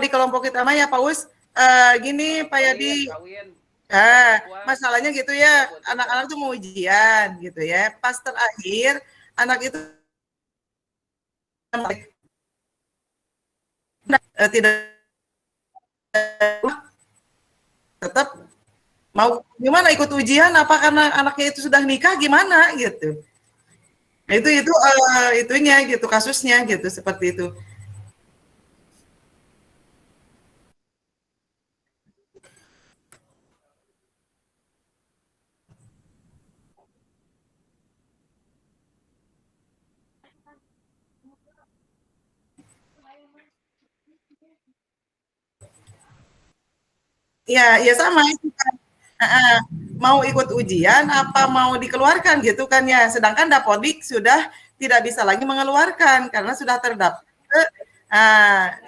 di kelompok kita mah ya Pak Us, gini Pak Yadi, masalahnya gitu ya, anak-anak tuh mau ujian gitu ya, pas terakhir anak itu tidak tetap mau gimana ikut ujian apa karena anaknya itu sudah nikah gimana gitu. Nah, itu itunya gitu kasusnya gitu seperti itu. Ya, ya sama itu kan. Mau ikut ujian apa mau dikeluarkan gitu kan ya. Sedangkan Dapodik sudah tidak bisa lagi mengeluarkan karena sudah terdaftar.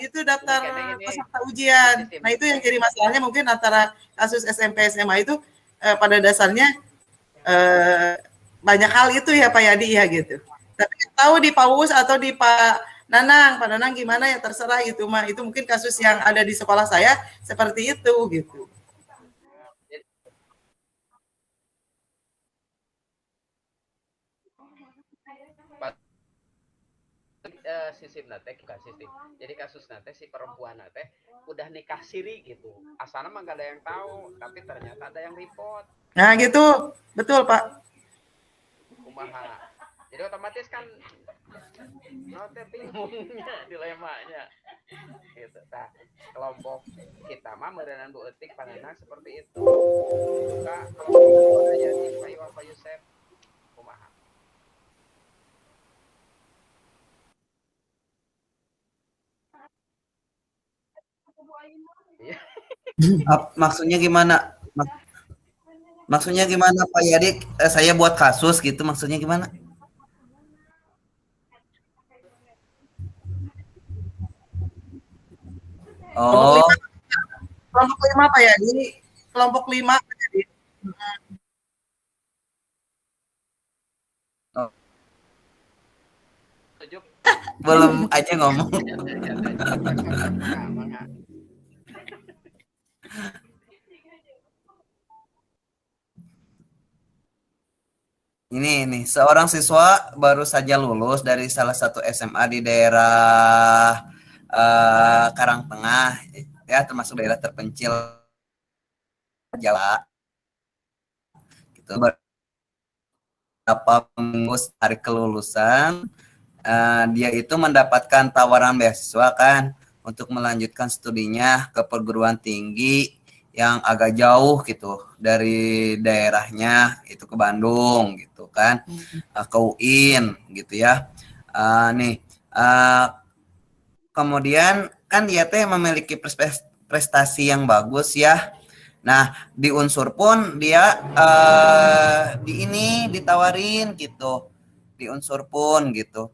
Itu daftar peserta ujian. Nah, itu yang jadi masalahnya mungkin antara kasus SMP SMA itu pada dasarnya banyak hal itu ya Pak Yadi ya gitu. Tapi tahu di Paus atau di Pak Nanang gimana ya terserah itu mah. Itu mungkin kasus yang ada di sekolah saya seperti itu gitu. Sistem nate bukan sistem, jadi kasus nate si perempuan nate udah nikah siri gitu, asana mah gak ada yang tahu tapi ternyata ada yang report. Nah gitu, betul Pak. Kumaha, jadi otomatis kan nate bingungnya dilemanya gitu. Nah, kelompok kita mah merenan Bu Etik panenang seperti itu. Kak, kelompok ada jadi Pak Iwan Pak Yusef kumaha. Iya. Maksudnya gimana? Maksudnya gimana Pak Yadik? Saya buat kasus gitu maksudnya gimana? Kelompok Oh, lima, kelompok lima Pak Yadi, kelompok lima Pak Yadi. oh, Tujuh. belum aja ngomong. Ya, mangga. Ini seorang siswa baru saja lulus dari salah satu SMA di daerah Karangtengah, ya termasuk daerah terpencil Jawa. Gitu. Beberapa minggu hari kelulusan, dia itu mendapatkan tawaran beasiswa kan untuk melanjutkan studinya ke perguruan tinggi yang agak jauh gitu dari daerahnya itu ke Bandung gitu kan, ke UIN gitu ya. Nih kemudian kan dia teh memiliki prestasi yang bagus ya. Nah, di unsur pun dia di ini ditawarin gitu. Di unsur pun gitu.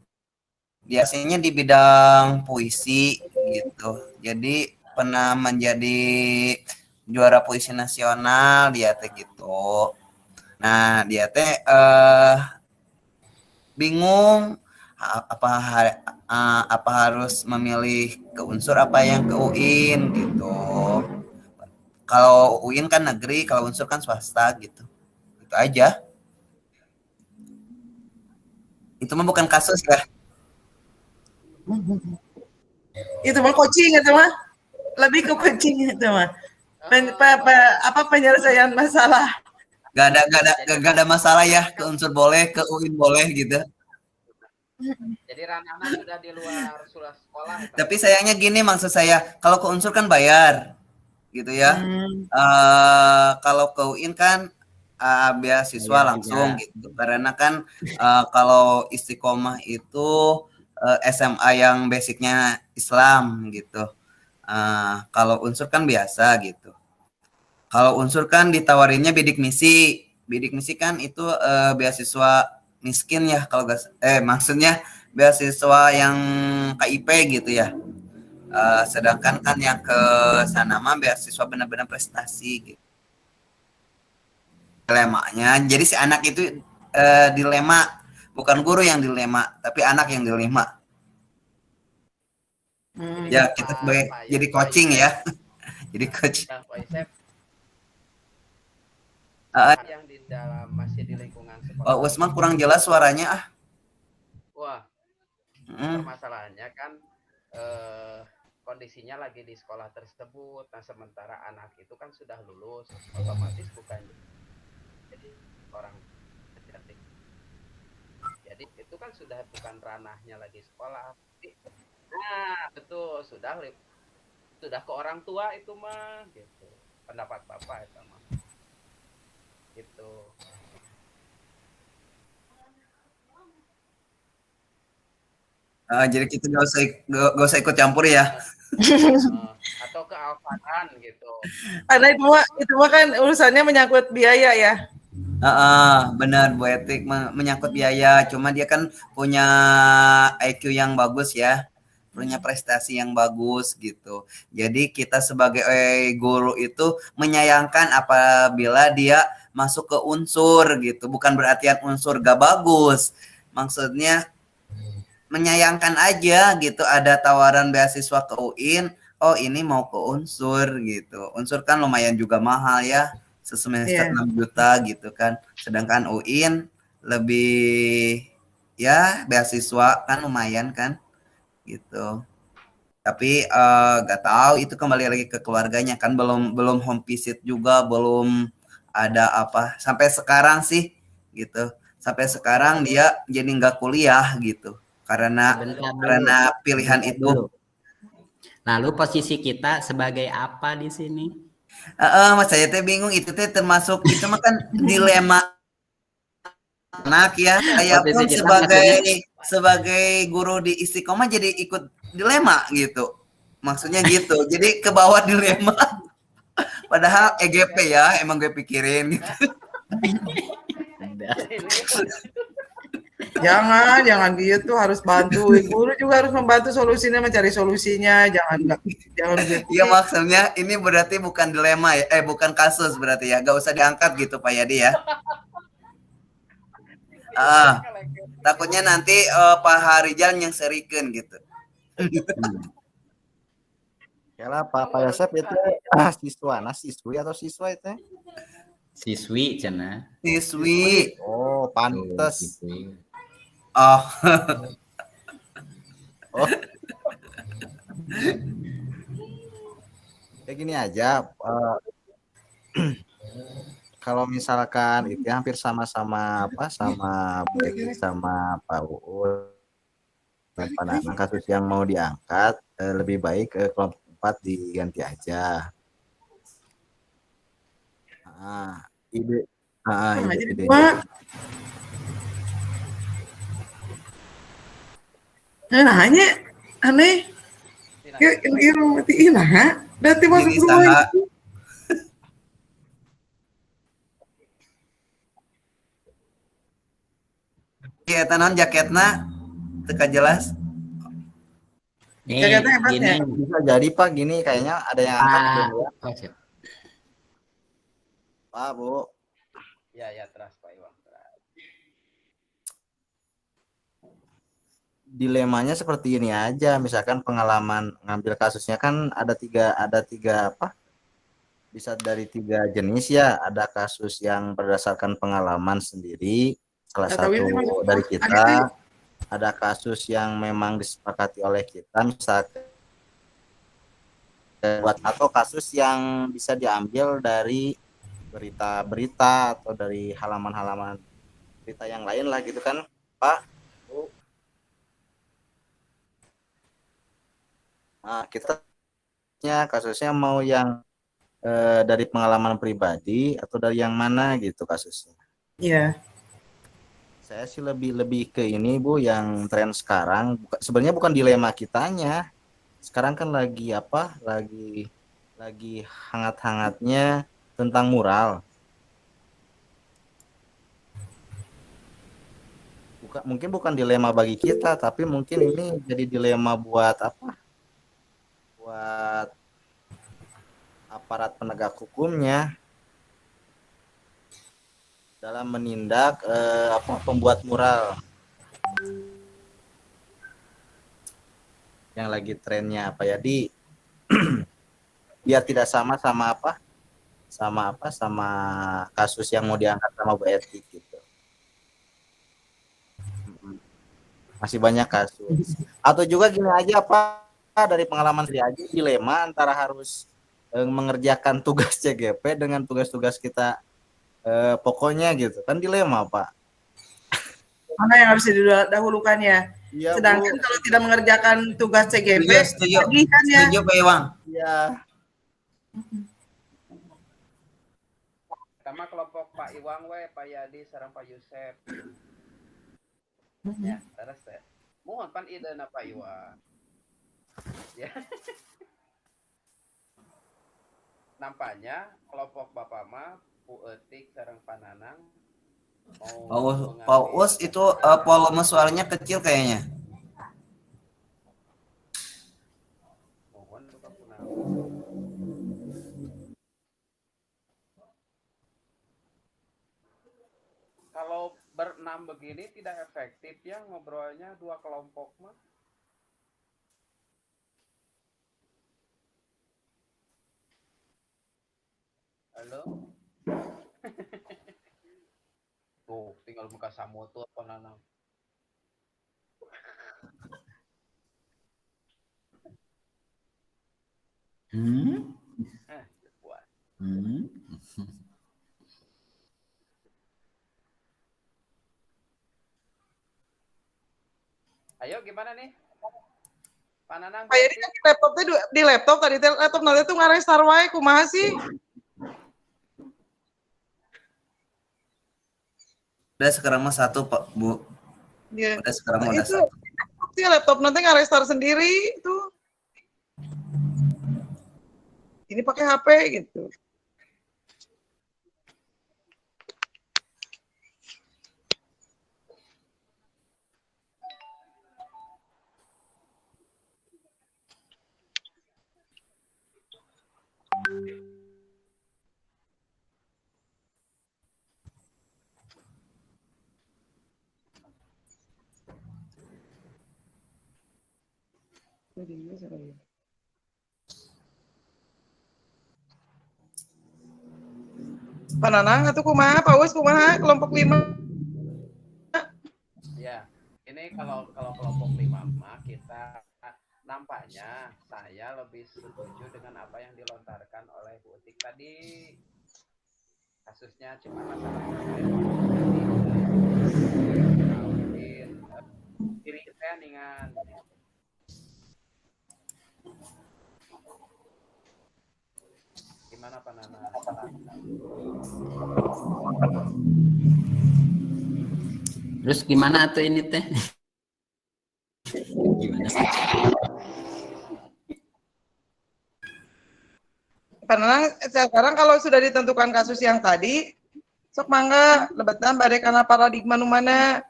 Biasanya di bidang puisi gitu. Jadi pernah menjadi juara puisi nasional dia teh gitu. Nah, dia teh bingung apa harus memilih ke unsur apa yang ke UIN gitu. Kalau UIN kan negeri, kalau unsur kan swasta gitu. Itu aja. Itu mah bukan kasus ya. Itu mah coaching itu mah, lebih ke coaching itu mah. Apa penyelesaian masalah. Gak ada masalah ya, ke unsur boleh, ke UIN boleh gitu. Jadi ranahnya sudah di luar sekolah itu. Tapi sayangnya gini, maksud saya kalau ke unsur kan bayar gitu ya. Hmm, Kalau ke UIN kan beasiswa bayar langsung aja. gitu. Karena kan kalau istiqomah itu SMA yang basicnya Islam gitu. Kalau unsur kan biasa gitu. Kalau unsur kan ditawarinnya bidik misi. Bidik misi kan itu beasiswa miskin ya kalau gak, maksudnya beasiswa yang KIP gitu ya. Sedangkan kan yang ke sana mah beasiswa benar-benar prestasi gitu. Dilemanya. Jadi si anak itu dilema, bukan guru yang dilema, tapi anak yang dilema. Hmm. Ya, kan kita sebagai Pak jadi Pak coaching Yusef, ya. Jadi coach. ya Pak Yusef, Ah, yang di dalam masih di lingkungan sekolah oh, Usman tersebut. kurang jelas suaranya ah. Wah, Mm. permasalahannya kan eh, kondisinya lagi di sekolah tersebut. Nah, sementara anak itu kan sudah lulus, otomatis bukan jadi orang. Jadi itu kan sudah bukan ranahnya lagi sekolah. Nah, betul, sudah ke orang tua itu mah gitu. Pendapat Bapak itu mah. Gitu. Jadi kita nggak usah ikut campur ya. Atau ke Alfaran gitu. Karena itu mah kan urusannya menyangkut biaya ya. Benar Bu Etik menyangkut biaya. Cuma dia kan punya IQ yang bagus ya, punya prestasi yang bagus gitu. Jadi kita sebagai guru itu menyayangkan apabila dia masuk ke unsur gitu. Bukan berarti unsur gak bagus. Maksudnya menyayangkan aja gitu, ada tawaran beasiswa ke UIN, oh ini mau ke unsur gitu. Unsur kan lumayan juga mahal ya, sesemester Iya. 6 juta gitu kan. Sedangkan UIN lebih ya beasiswa kan lumayan kan gitu. Tapi nggak tahu itu kembali lagi ke keluarganya kan, belum belum home visit juga, belum ada apa sampai sekarang sih gitu. Sampai sekarang dia jadi nggak kuliah gitu karena Sebentar dulu. pilihan Sebentar itu. dulu. Lalu posisi kita sebagai apa di sini? Mas saya teh bingung, itu teh termasuk itu mah kan dilema anak ya. Saya Posisi pun kita sebagai maksudnya sebagai guru di Istiqomah jadi ikut dilema gitu. Maksudnya gitu. Jadi ke bawah dilema. Padahal EGP ya, emang gue pikirin gitu. Jangan gitu, harus bantu. Guru juga harus membantu solusinya, mencari solusinya. Jangan gitu. Iya maksudnya ini berarti bukan dilema ya, bukan kasus berarti ya, gak usah diangkat gitu Pak Yadi ya. Takutnya nanti Pak Harijal yang serikan gitu. Yalah Pak Yosef itu siswa, siswi atau siswa itu? siswi cina. Siswi. Oh, pantes. Siswi. Oh. Oh. Kayak gini aja, kalau misalkan itu hampir sama-sama sama Becky sama Pak Uul, kasus yang mau diangkat lebih baik ke kelompok 4 diganti aja. Ide Nanya aneh. Kayak keliru matiin lah. Berarti masuk rumah. Iya, tanon jaketna teka jelas. Nih, gini. Bisa jadi Pak, gini kayaknya ada yang angkat belum ya? Oh, siap. Pak, Bu. Ya, terus Pak Iwan. Dilemanya seperti ini aja, misalkan pengalaman ngambil kasusnya kan ada tiga apa? Bisa dari 3 jenis ya. Ada kasus yang berdasarkan pengalaman sendiri, salah satu dari kita. Ada kasus yang memang disepakati oleh kita, misalkan atau kasus yang bisa diambil dari berita-berita atau dari halaman-halaman berita yang lain lah gitu kan, Pak. Nah, kita kasusnya mau yang dari pengalaman pribadi atau dari yang mana gitu kasusnya. Iya. Saya sih lebih ke ini Bu, yang tren sekarang sebenarnya bukan dilema kitanya. Sekarang kan lagi apa? Lagi hangat-hangatnya tentang mural. Mungkin bukan dilema bagi kita, tapi mungkin ini jadi dilema buat apa? Buat aparat penegak hukumnya dalam menindak pembuat mural. yang lagi trennya Pak Yadi, biar tidak sama sama kasus yang mau diangkat sama Bu Etik gitu. Masih banyak kasus. Atau juga gini aja Pak, dari pengalaman sendiri aja, dilema antara harus mengerjakan tugas CGP dengan tugas-tugas kita pokoknya gitu kan, dilema Pak. Mana yang harus didahulukan ya? Iya, Sedangkan Bu. kalau tidak mengerjakan tugas CGP, Setuju, tadi kan ya. setuju Pak Iwang. Iya. Sama kelompok Pak Iwang we, Pak Yadi, sareng Pak Yusef. Ya, terus ya. Mohon pan ide na Pak Iwang. Ya. Nampaknya kelompok Bapak mah Bu Etik sareng Pananang Pak Us itu volume suaranya kecil kayaknya. mohon buka punah. Kalau berenam begini tidak efektif ya ngobrolnya dua kelompok mah. Halo? Tuh, tinggal buka samutu apa nanang. Buat. Ayo gimana nih? Pananang Pak Yadi kan di laptop tadi laptop nanti tuh ngarestar wae kumaha sih? Udah sekarang mah satu Pak Bu. Ya. Udah sekarang mah udah Itu satu. sih laptop nanti ngarestar sendiri tuh. Ini pakai HP gitu. Pananang atau kumaha, Pak Us kumaha kelompok 5. ya. Ini kalau kelompok 5 mah kita nampaknya saya lebih setuju dengan apa yang dilontarkan oleh Bu Etik tadi. Kasusnya cuma masalah diri saya ningan. Gimana Pak Nana? Terus gimana tuh ini teh? Gimana sih? Pananang sekarang kalau sudah ditentukan kasus yang tadi, sok mangga lebetan badai karena paradigma nu mana.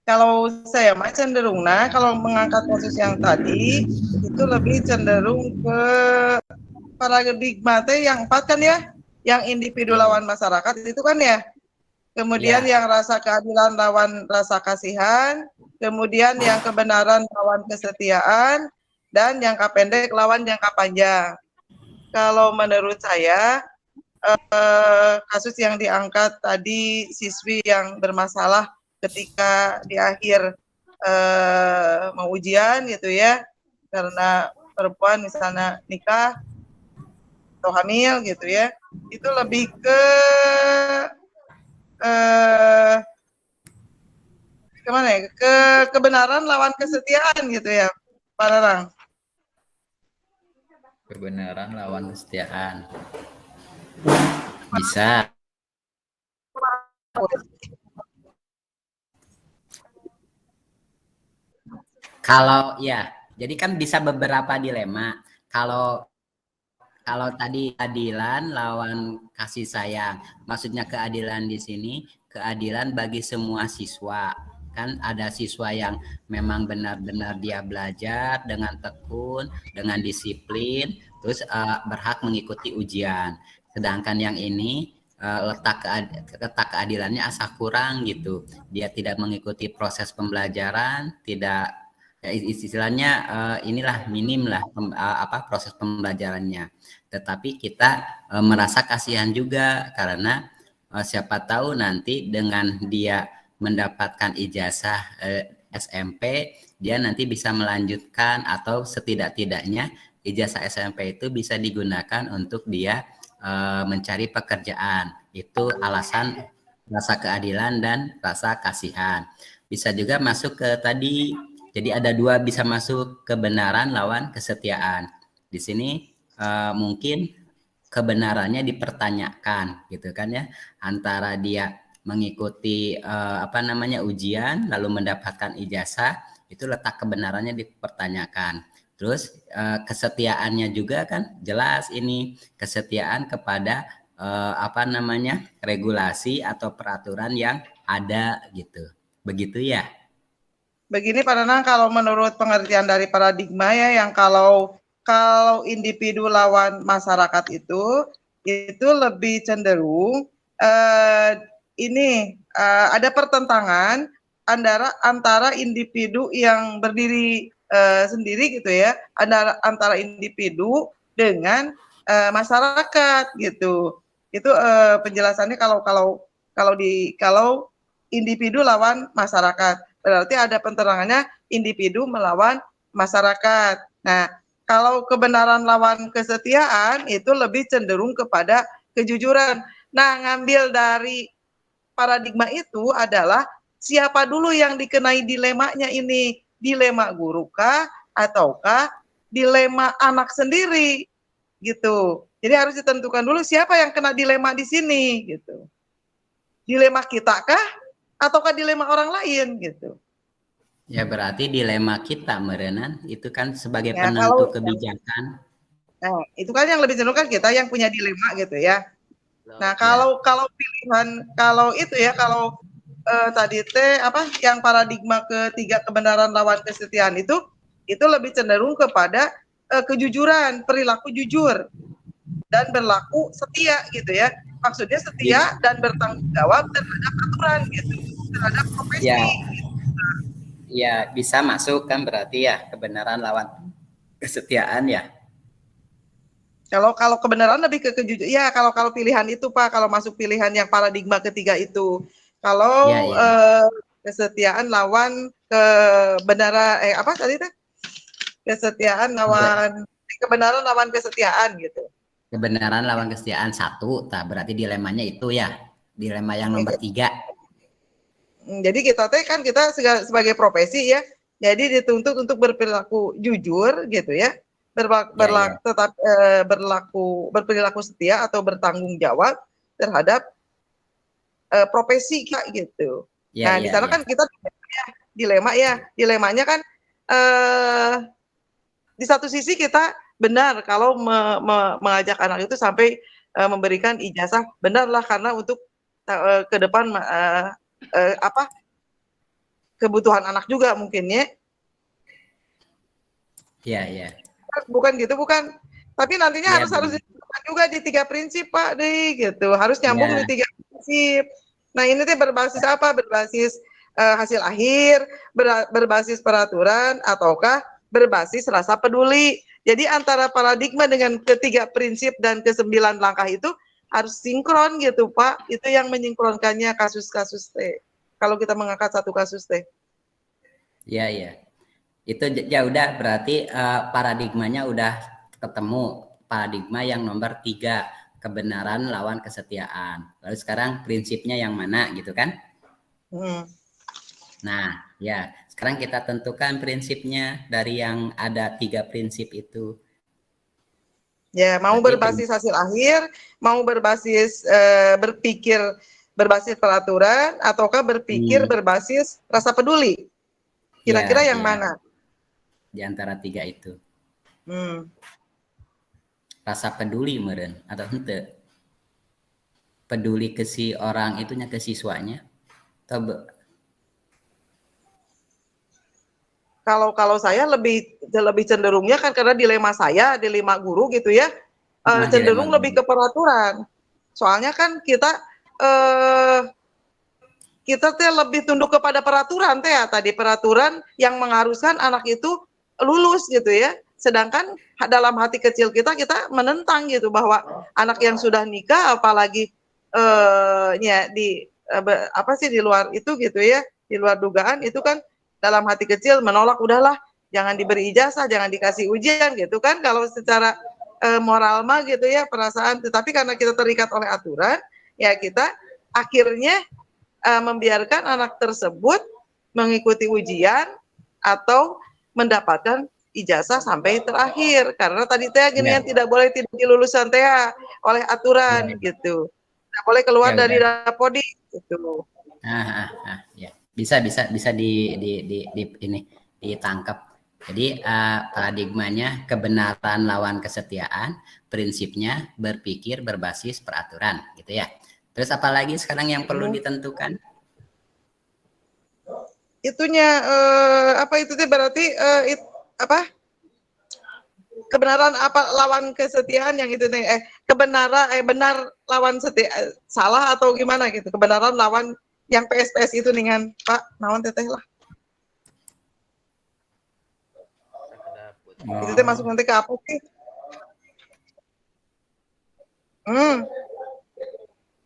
Kalau saya mah cenderungnya kalau mengangkat kasus yang tadi itu lebih cenderung ke paradigma teh yang 4 kan ya, yang individu lawan masyarakat itu kan ya. Kemudian yang rasa keadilan lawan rasa kasihan, kemudian yang kebenaran lawan kesetiaan, dan jangka pendek lawan jangka panjang. Kalau menurut saya kasus yang diangkat tadi siswi yang bermasalah ketika di akhir mau ujian gitu ya, karena perempuan misalnya nikah atau hamil gitu ya, itu lebih ke kemana ya, ke kebenaran lawan kesetiaan gitu ya Pak Narang. Kebenaran lawan kesetiaan. Bisa. Kalau ya, jadi kan bisa beberapa dilema. Kalau tadi keadilan lawan kasih sayang, maksudnya keadilan di sini keadilan bagi semua siswa. Kan ada siswa yang memang benar-benar dia belajar dengan tekun, dengan disiplin, terus berhak mengikuti ujian. Sedangkan yang ini letak keadilannya asa kurang gitu. Dia tidak mengikuti proses pembelajaran, tidak istilahnya inilah minim lah proses pembelajarannya. Tetapi kita merasa kasihan juga karena siapa tahu nanti dengan dia mendapatkan ijazah SMP, dia nanti bisa melanjutkan atau setidak-tidaknya ijazah SMP itu bisa digunakan untuk dia mencari pekerjaan. Itu alasan rasa keadilan dan rasa kasihan. Bisa juga masuk ke tadi, jadi ada dua, bisa masuk kebenaran lawan kesetiaan. Di sini mungkin kebenarannya dipertanyakan gitu kan ya, antara dia mengikuti ujian lalu mendapatkan ijazah, itu letak kebenarannya dipertanyakan. Terus kesetiaannya juga kan jelas, ini kesetiaan kepada regulasi atau peraturan yang ada gitu. Begitu ya. Begini Pak Nanang, kalau menurut pengertian dari paradigma ya, yang kalau individu lawan masyarakat itu lebih cenderung ada pertentangan antara individu yang berdiri sendiri gitu ya, antara individu dengan masyarakat gitu. Itu penjelasannya kalau individu lawan masyarakat, berarti ada penterangannya individu melawan masyarakat. Nah, kalau kebenaran lawan kesetiaan itu lebih cenderung kepada kejujuran. Nah, ngambil dari paradigma itu adalah siapa dulu yang dikenai dilemanya ini, dilema guru kah ataukah dilema anak sendiri gitu. Jadi harus ditentukan dulu siapa yang kena dilema di sini gitu. Dilema kita kah ataukah dilema orang lain gitu. Ya berarti dilema kita merenan itu kan sebagai penentu kebijakan. Nah, itu kan yang lebih cenderung kan kita yang punya dilema gitu ya. Nah, kalau pilihan kalau tadi yang paradigma ketiga kebenaran lawan kesetiaan itu lebih cenderung kepada kejujuran, perilaku jujur dan berlaku setia gitu ya. Maksudnya setia dan bertanggung jawab terhadap aturan gitu, terhadap profesi. Ya, bisa masuk kan berarti ya kebenaran lawan kesetiaan ya. Kalau kebenaran lebih ke kejujuran. Ya, kalau pilihan itu Pak, kalau masuk pilihan yang paradigma ketiga itu. Kalau kesetiaan lawan kebenaran kesetiaan lawan kebenaran lawan kesetiaan gitu. Kebenaran lawan kesetiaan satu, berarti dilemanya itu ya, dilema yang nomor 3. Jadi kita sebagai profesi ya, jadi dituntut untuk berperilaku jujur gitu ya, berperilaku setia atau bertanggung jawab terhadap profesi kayak gitu. Nah di sana kan kita dilemanya kan di satu sisi kita benar kalau mengajak anak itu sampai memberikan ijazah, benarlah karena untuk ke depan kebutuhan anak juga mungkin ya. Iya. Bukan gitu, bukan. Tapi nantinya harus ditentukan juga di 3 prinsip Pak deh gitu. Harus nyambung di 3 prinsip. Nah ini tuh berbasis apa? Berbasis hasil akhir, berbasis peraturan, ataukah berbasis rasa peduli. Jadi antara paradigma dengan ketiga prinsip dan ke-9 langkah itu harus sinkron gitu Pak. Itu yang menyinkronkannya kasus-kasus teh. Kalau kita mengangkat satu kasus teh. Iya. Itu ya udah berarti paradigmanya udah ketemu, paradigma yang nomor 3, kebenaran lawan kesetiaan. Lalu sekarang prinsipnya yang mana gitu kan? Nah, ya sekarang kita tentukan prinsipnya dari yang ada 3 prinsip itu. Ya, mau berbasis hasil akhir, mau berbasis berpikir berbasis peraturan, ataukah berpikir berbasis rasa peduli? Kira-kira yang mana? Di antara 3 itu. Rasa peduli meren atau hente? Peduli ke si orang itunya, ke siswanya? Atau kalau saya lebih cenderungnya kan karena dilema guru gitu ya, cenderung lebih ke peraturan. Soalnya kan kita kita teh lebih tunduk kepada peraturan teh ya, tadi peraturan yang mengharuskan anak itu lulus gitu ya. Sedangkan dalam hati kecil kita menentang gitu bahwa anak yang sudah nikah apalagi ya apa sih di luar itu gitu ya, di luar dugaan itu kan dalam hati kecil menolak, udahlah jangan diberi ijazah, jangan dikasih ujian gitu kan kalau secara moral mah gitu ya perasaan. Tetapi karena kita terikat oleh aturan ya kita akhirnya membiarkan anak tersebut mengikuti ujian atau mendapatkan ijazah sampai terakhir karena tadi teh gini Ya, yang tidak boleh tidak dilulusan teh oleh aturan ya, gitu, tidak boleh keluar ya dari udah. Dapodi gitu. Ya. Bisa di ini ditangkap. Jadi paradigmanya kebenaran lawan kesetiaan, prinsipnya berpikir berbasis peraturan, gitu ya. Terus apalagi sekarang yang perlu ditentukan? Itunya apa itu teh berarti apa kebenaran apa lawan kesetiaan yang itu nih kebenaran benar lawan setia salah atau gimana gitu, kebenaran lawan yang PSPS itu dengan Pak naon teteh lah itu teh masuk nanti ke apa sih?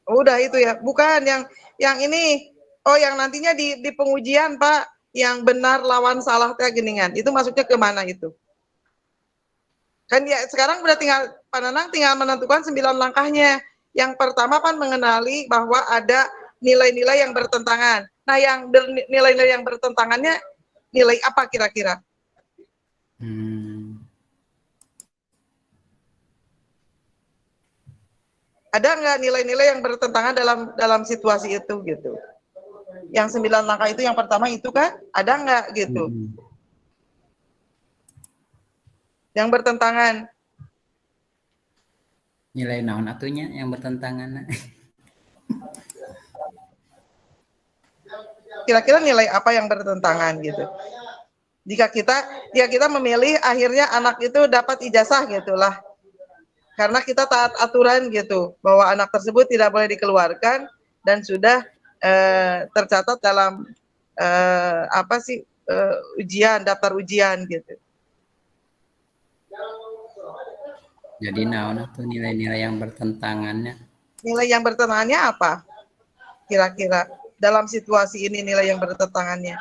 Udah itu ya, bukan yang ini. Oh, yang nantinya di pengujian Pak, yang benar lawan salah teh geningan. Itu masuknya ke mana itu? Kan ya sekarang udah tinggal Pak Nanang tinggal menentukan 9 langkahnya. Yang pertama kan mengenali bahwa ada nilai-nilai yang bertentangan. Nah, yang nilai-nilai yang bertentangannya nilai apa kira-kira? Ada nggak nilai-nilai yang bertentangan dalam situasi itu gitu? Yang 9 langkah itu yang pertama itu kan ada nggak gitu? Yang bertentangan. Nilai naon atunya yang bertentangan? Kira-kira nilai apa yang bertentangan gitu? Jika kita memilih akhirnya anak itu dapat ijazah gitulah. Karena kita taat aturan gitu bahwa anak tersebut tidak boleh dikeluarkan dan sudah tercatat dalam apa sih ujian, daftar ujian gitu. Jadi naon tuh nilai-nilai yang bertentangannya? Nilai yang bertentangannya apa? Kira-kira dalam situasi ini nilai yang bertentangannya.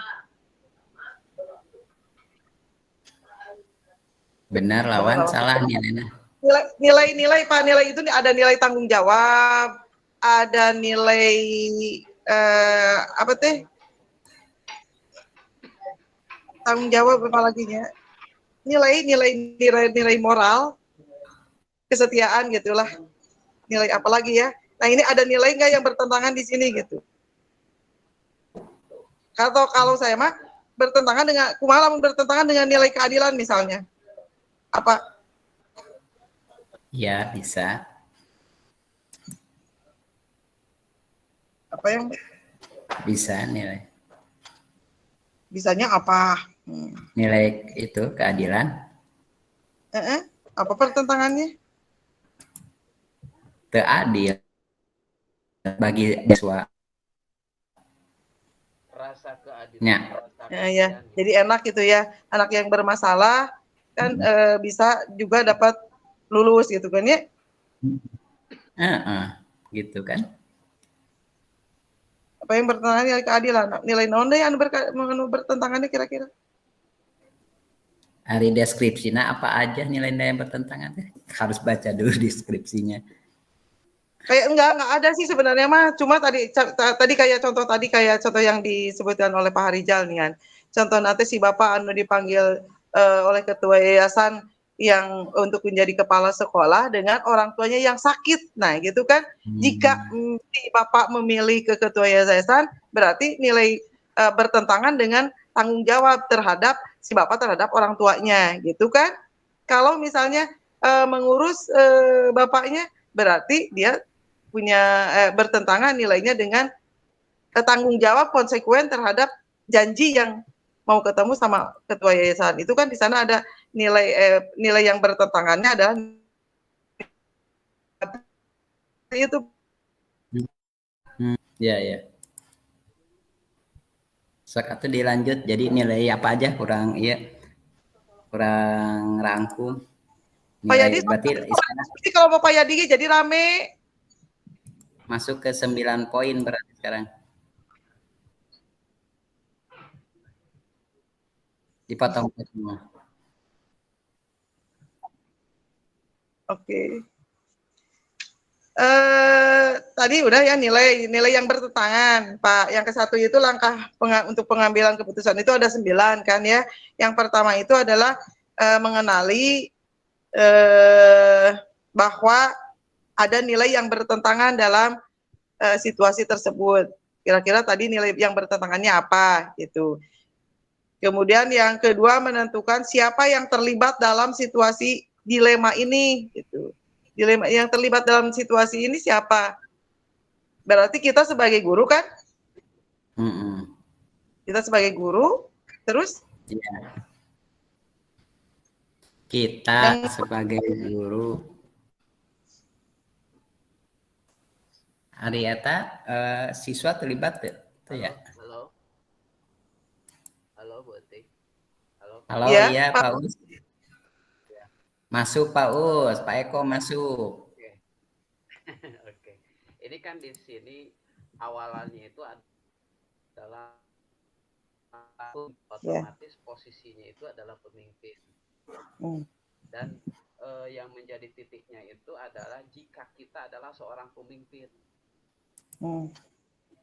Benar lawan salah nilainya. Nilai Pak, nilai itu ada nilai tanggung jawab, ada nilai apa teh? Tanggung jawab apa lagi ya? Nilai moral, kesetiaan gitulah. Nilai apa lagi ya? Nah, ini ada nilai nggak yang bertentangan di sini gitu? Kalau saya mah bertentangan dengan nilai keadilan misalnya. Apa? Ya, bisa. Apa yang Bisa nilai. Bisanya apa? Nilai itu keadilan. Apa pertentangannya? Teu adil bagi siswa. Rasa keadilan. Ya. Ya, jadi enak gitu ya. Anak yang bermasalah kan bisa juga dapat lulus gitu kan ya? Gitu kan? Apa yang bertentangan nilai keadilan? Nilai non yang bertentangannya kira-kira? Hari deskripsinya apa aja nilai-nilai yang bertentangan? Harus baca dulu deskripsinya. Kayak enggak ada sih sebenarnya mah. Cuma tadi kayak contoh yang disebutkan oleh Pak Harijal nih kan. Contoh nanti si Bapak anu dipanggil oleh ketua yayasan yang untuk menjadi kepala sekolah dengan orang tuanya yang sakit. Nah, gitu kan. Jika si Bapak memilih ke ketua yayasan, berarti nilai bertentangan dengan tanggung jawab terhadap si Bapak terhadap orang tuanya, gitu kan. Kalau misalnya mengurus bapaknya, berarti dia punya bertentangan nilainya dengan tanggung jawab konsekuen terhadap janji yang mau ketemu sama ketua yayasan. Itu kan di sana ada nilai yang bertentangannya adalah itu. Ya. Sok atuh dilanjut. Jadi nilai apa aja kurang kurang rangkum. Pak Nilai Yadi, berarti sekarang kalau Pak Yadi jadi rame. masuk ke 9 poin berarti sekarang. Dipotong semua. Oke. Tadi udah ya nilai yang bertentangan, Pak. Yang ke satu itu langkah untuk pengambilan keputusan itu ada 9 kan ya. Yang pertama itu adalah mengenali bahwa ada nilai yang bertentangan dalam situasi tersebut. Kira-kira tadi nilai yang bertentangannya apa gitu. Kemudian yang kedua menentukan siapa yang terlibat dalam situasi dilema ini gitu. Dilema yang terlibat dalam situasi ini siapa? Berarti kita sebagai guru kan? Kita sebagai guru, terus? Ya. Kita sebagai guru. Ariata, siswa terlibat itu ya? Halo. Halo, Bu Etik. Halo. Halo, ya, iya Pak Us. Masuk Pak Us, Pak Eko masuk. Oke. Oke. Ini kan di sini awalannya itu adalah otomatis posisinya itu adalah pemimpin. Dan yang menjadi titiknya itu adalah jika kita adalah seorang pemimpin.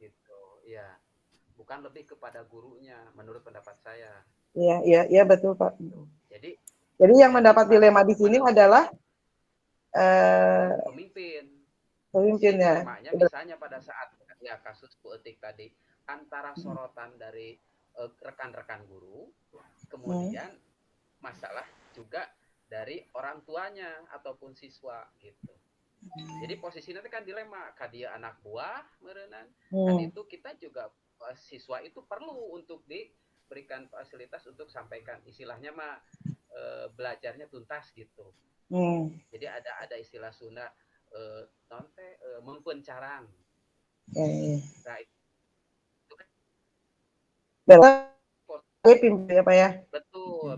Gitu, ya. Bukan lebih kepada gurunya menurut pendapat saya. Iya betul Pak. Jadi yang mendapat dilema di sini adalah pemimpinnya. Dilemanya misalnya pada saat ya kasus Bu Etik tadi antara sorotan dari rekan-rekan guru, kemudian masalah juga dari orang tuanya ataupun siswa gitu. Jadi posisinya itu kan dilema, dia anak buah merenang, kan itu kita juga siswa itu perlu untuk diberikan fasilitas untuk sampaikan istilahnya mah belajarnya tuntas gitu. Jadi ada istilah Sunda mempencarang. Nah, itu kan ya Pak ya. Betul.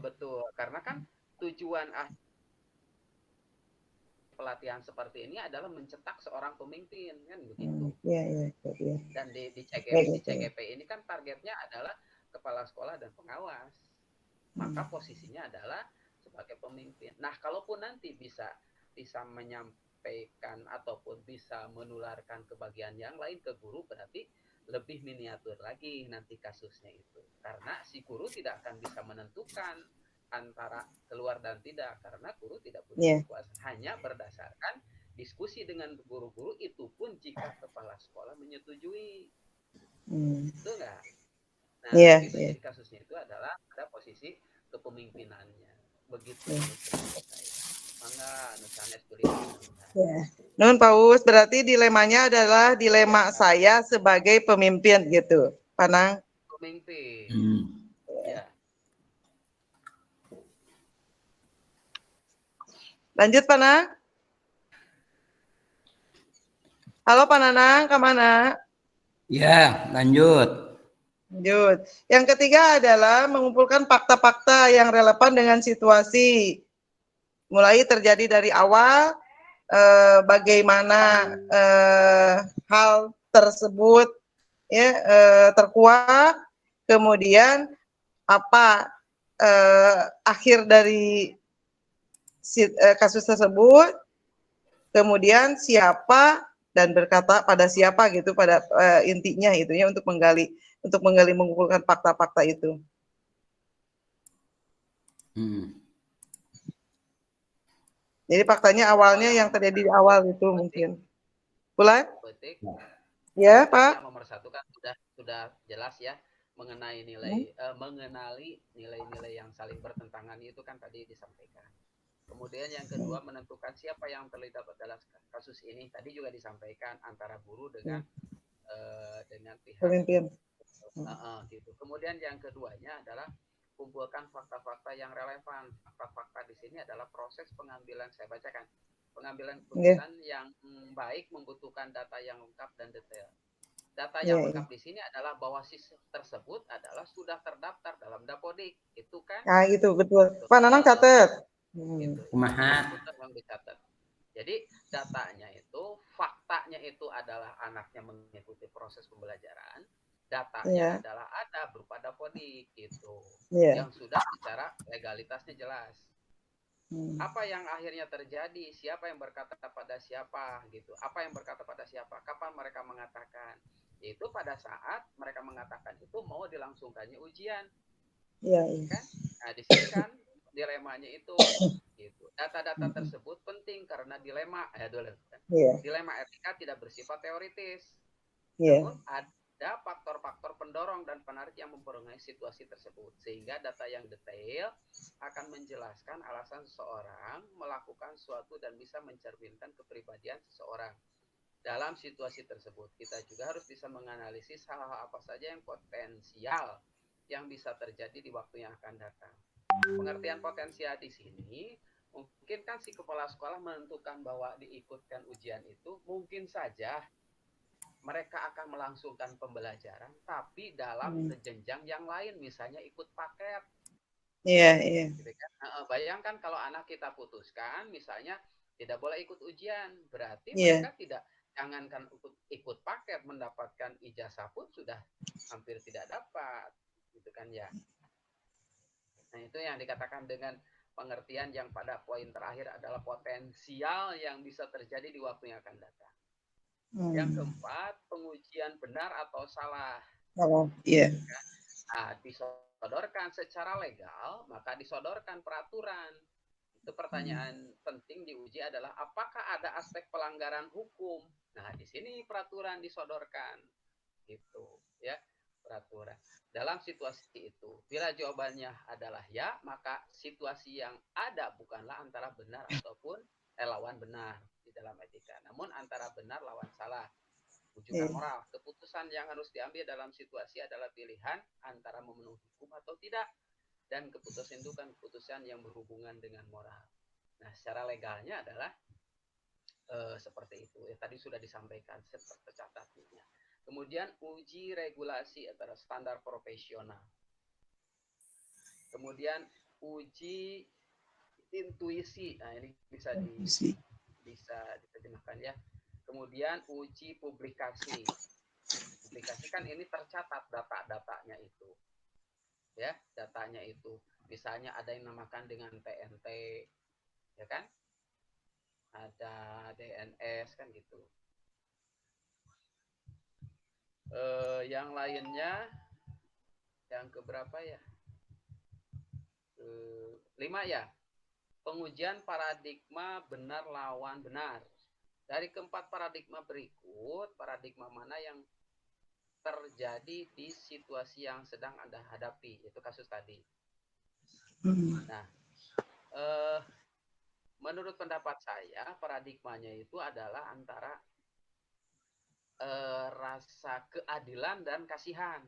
Karena kan tujuan pelatihan seperti ini adalah mencetak seorang pemimpin kan begitu. Iya. Dan di CGP ini kan targetnya adalah kepala sekolah dan pengawas. Maka posisinya adalah sebagai pemimpin. Nah, kalaupun nanti bisa menyampaikan ataupun bisa menularkan ke bagian yang lain ke guru, berarti lebih miniatur lagi nanti kasusnya itu. Karena si guru tidak akan bisa menentukan antara keluar dan tidak, karena guru tidak punya kuasa. Hanya berdasarkan diskusi dengan guru-guru, itu pun jika kepala sekolah menyetujui. Itu enggak? Nah, jadi kasusnya itu adalah pada posisi kepemimpinannya. Begitu. Mangga, nusanes Nun Pak Us, berarti dilemanya adalah dilema saya sebagai pemimpin gitu, Panang. Pemimpin. Ya. Lanjut Panang. Halo Pak Nanang, kemana? Ya, lanjut. Yang ketiga adalah mengumpulkan fakta-fakta yang relevan dengan situasi. Mulai terjadi dari awal, bagaimana hal tersebut ya terkuak, kemudian apa akhir dari kasus tersebut, kemudian siapa dan berkata pada siapa gitu, pada intinya itunya untuk menggali mengumpulkan fakta-fakta itu. Jadi faktanya awalnya yang terjadi di awal itu mungkin. Bulan? Ya Pak. Nomor 1 kan sudah jelas ya mengenai mengenali nilai-nilai yang saling bertentangan itu kan tadi disampaikan. Kemudian yang kedua menentukan siapa yang terlibat dalam kasus ini, tadi juga disampaikan antara guru dengan pihak pemimpin. Gitu. Kemudian yang keduanya adalah kumpulkan fakta-fakta yang relevan. Fakta-fakta di sini adalah proses pengambilan, saya bacakan, pengambilan keputusan yang baik membutuhkan data yang lengkap dan detail. Data Iya, yang iya. lengkap di sini adalah bahwa siswa tersebut adalah sudah terdaftar dalam Dapodik, itu kan? Nah, gitu betul. Gitu. Pak Nanang catet. Gitu. Kumaha? Itu yang dicatat. Jadi datanya itu, faktanya itu adalah anaknya mengikuti proses pembelajaran, datanya Iya, adalah ada berupa Dapodik gitu, iya. yang sudah secara legalitasnya jelas. Hmm. Apa yang akhirnya terjadi, siapa yang berkata pada siapa gitu, apa yang berkata pada siapa, kapan mereka mengatakan, itu pada saat mereka mengatakan itu mau dilangsungkannya ujian, Iya, iya. kan? Nah di sini kan dilemanya itu gitu. Data-data tersebut penting karena Iya, dilema etika tidak bersifat teoritis, iya. namun ada faktor-faktor pendorong dan penarik yang mempengaruhi situasi tersebut, sehingga data yang detail akan menjelaskan alasan seseorang melakukan suatu dan bisa mencerminkan kepribadian seseorang. Dalam situasi tersebut, kita juga harus bisa menganalisis hal-hal apa saja yang potensial yang bisa terjadi di waktu yang akan datang. Pengertian potensial di sini, mungkin kan si kepala sekolah menentukan bahwa diikutkan ujian itu mungkin saja mereka akan melangsungkan pembelajaran, tapi dalam jenjang yang lain, misalnya ikut paket. Iya, iya. Gitu kan? Bayangkan kalau anak kita putuskan, misalnya tidak boleh ikut ujian, berarti Iya. mereka tidak, jangankan ikut paket, mendapatkan ijazah pun sudah hampir tidak dapat, gitu kan ya. Nah itu yang dikatakan dengan pengertian yang pada poin terakhir adalah potensial yang bisa terjadi di waktu yang akan datang. Yang keempat, pengujian benar atau salah. Oh, iya. Nah, disodorkan secara legal, maka disodorkan peraturan. Itu pertanyaan penting diuji adalah apakah ada aspek pelanggaran hukum. Nah, di sini peraturan disodorkan. Gitu, ya, peraturan. Dalam situasi itu, bila jawabannya adalah ya, maka situasi yang ada bukanlah antara benar ataupun lawan benar di dalam etika, namun antara benar lawan salah. Rujukan moral, keputusan yang harus diambil dalam situasi adalah pilihan antara memenuhi hukum atau tidak, dan keputusan itu kan keputusan yang berhubungan dengan moral. Nah, secara legalnya adalah seperti itu. Ya, tadi sudah disampaikan seperti catatannya. Kemudian uji regulasi atau standar profesional. Kemudian uji intuisi. Nah, ini bisa diterjemahkan ya. Kemudian uji publikasi. Publikasi kan ini tercatat data-datanya itu. Ya, datanya itu. Misalnya ada yang namakan dengan TNT, ya kan? Ada DNS kan gitu. Yang lainnya, yang keberapa ya? 5 ya. Pengujian paradigma benar lawan benar. Dari keempat paradigma berikut, paradigma mana yang terjadi di situasi yang sedang Anda hadapi? Itu kasus tadi. Nah, menurut pendapat saya, paradigmanya itu adalah antara rasa keadilan dan kasihan.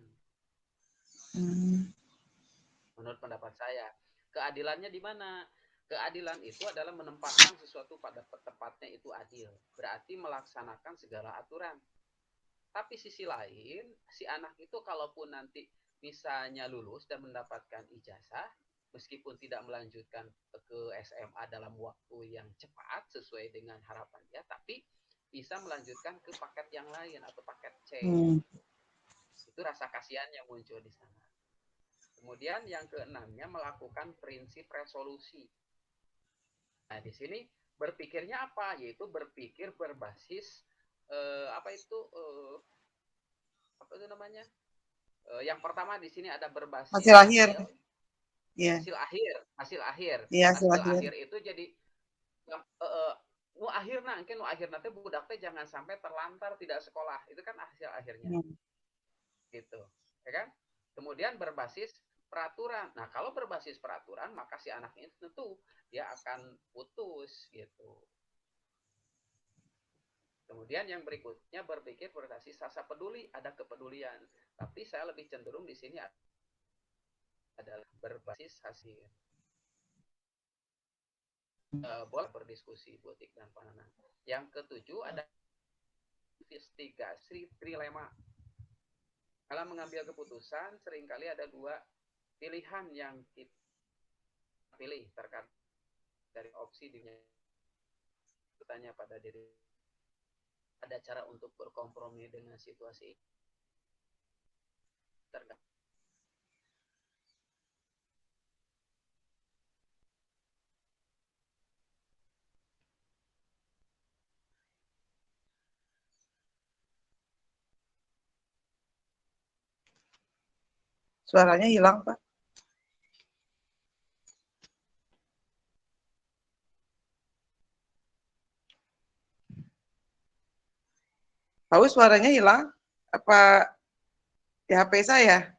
Menurut pendapat saya, keadilannya di mana? Keadilan itu adalah menempatkan sesuatu pada tempatnya itu adil, berarti melaksanakan segala aturan. Tapi sisi lain, si anak itu kalaupun nanti misalnya lulus dan mendapatkan ijazah, meskipun tidak melanjutkan ke SMA dalam waktu yang cepat sesuai dengan harapan dia, tapi bisa melanjutkan ke paket yang lain atau paket C. Itu rasa kasihan yang muncul di sana. Kemudian yang keenamnya melakukan prinsip resolusi. Nah, di sini berpikirnya apa? Yaitu berpikir berbasis apa itu namanya? Yang pertama di sini ada berbasis hasil akhir. Iya. Hasil akhir. Iya, hasil akhir itu jadi nu akhir nanti budak teh jangan sampai terlantar tidak sekolah. Itu kan hasil akhirnya. Gitu. Ya kan? Kemudian berbasis peraturan. Nah, kalau berbasis peraturan, maka si anaknya itu tentu dia akan putus gitu. Kemudian yang berikutnya berpikir berbasis rasa peduli, ada kepedulian. Tapi saya lebih cenderung di sini adalah berbasis hasil. Boleh berdiskusi Butik dan Panana. Yang ketujuh ada investigasi trilema. dalam mengambil keputusan seringkali ada dua pilihan yang kita pilih terkait dari opsi dirinya. Bertanya pada diri, ada cara untuk berkompromi dengan situasi terkait. Suaranya hilang, Pak. Paus suaranya hilang? Apa di HP saya?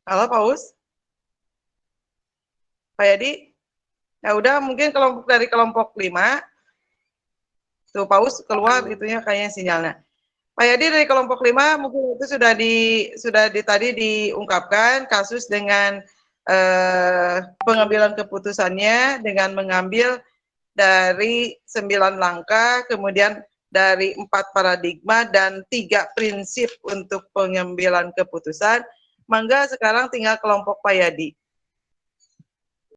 Halo, Paus? Pak Yadi? Ya udah, mungkin kelompok dari kelompok 5. Tuh, Paus keluar itunya kayaknya sinyalnya. Pak Yadi dari kelompok 5 mungkin itu sudah tadi diungkapkan kasus dengan pengambilan keputusannya dengan mengambil dari 9 langkah, kemudian dari 4 paradigma dan 3 prinsip untuk pengambilan keputusan. Mangga sekarang tinggal kelompok Pak Yadi.